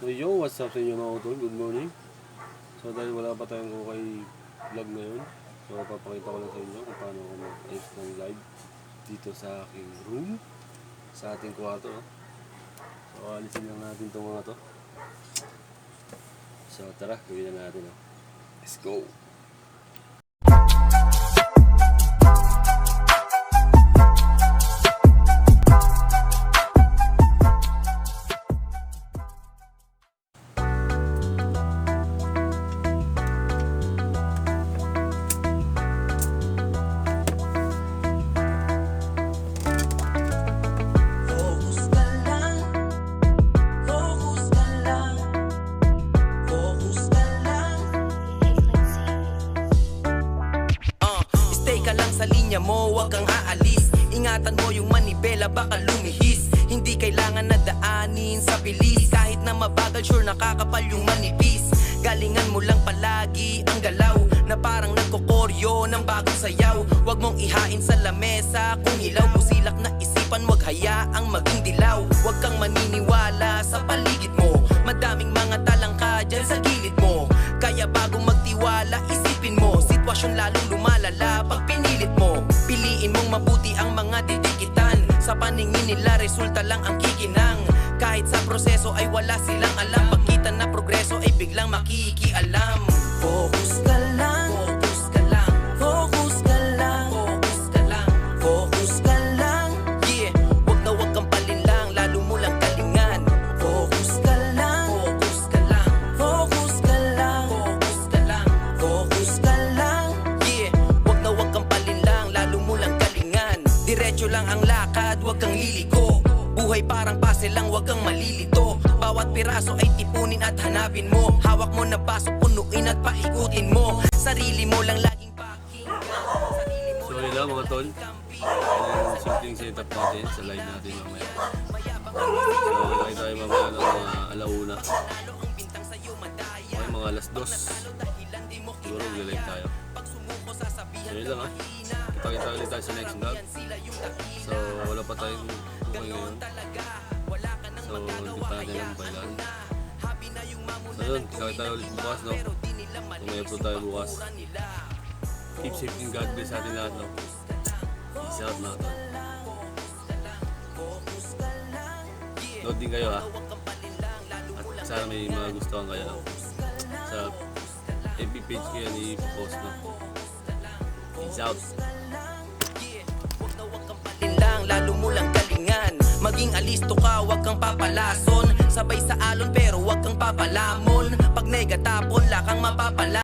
So yo, what's up sa inyo mga utol? Good morning. So dahil wala pa tayong okay vlog ngayon, so papakita ko lang sa inyo kung paano ako mag-ayos ng live dito sa aking room, sa ating kwarto. No? So alisin lang natin itong mga to. So tara, gawin na natin. No? Let's go! Sa linya mo, wag kang aalis. Ingatan mo yung manibela, baka lumihis. Hindi kailangan na daanin sa bilis. Kahit na mabagal, sure nakakapal yung manipis. Galingan mo lang palagi ang galaw, na parang nagkokoryo ng bagong sayaw. Wag mong ihain sa lamesa kung hilaw. Pusilak na isipan, wag hayaang maging dilaw. Wag kang maniniwala sa paligid mo. Madaming mga talangka dyan sa gilid mo. Kaya bago magtiwala, isipin mo. Sitwasyon lalong lumalala pag pinilit mo. Piliin mong mabuti ang mga didikitan. Sa paningin nila, resulta lang ang kikinang. Kahit sa proseso ay wala silang alam. Pagkita na progreso ay biglang makikialam. Focus ka lang, focus ka lang, focus ka lang, focus ka lang, focus ka lang. Yeah, wag na wag kang palinlang, lalo mo lang kalingan. Focus ka lang, focus ka lang, focus ka lang, focus ka lang, focus ka lang. Yeah, wag na wag kang palinlang, lalo mo lang kalingan. Diretso lang ang lakad, wag kang liliko. Buhay parang pase lang, wag kang malilito. Bawat piraso ay tipunin at hanapin mo. Hawak mo na baso, punuin at paikutin mo. Sarili mo lang laging pakinggan. So yun lang mga tol, yung simpleng setup natin sa live natin mamaya. So lagay tayo mamaya ng mga alauna. Okay, mga alas 2. Siguro mag-live tayo. So yun lang ha. Kita-kita ulit tayo sa next vlog. So wala pa tayong okay ngayon. So hindi pa natin ang bailan. So yun, kita-kita ulit bukas, no? Kung may upload tayo bukas. Keep safe and God bless sa atin lahat, no? Peace out mga tol. Load din kayo ha. At sana may mga gustuhan kayo, no? Sa FB page ko yan i-post, no? Peace out. Lalo mo lang galingan. Maging alisto ka, wag kang papalason. Sabay sa alon pero wag kang papalamon. Pag negatapon, lakang mapapala.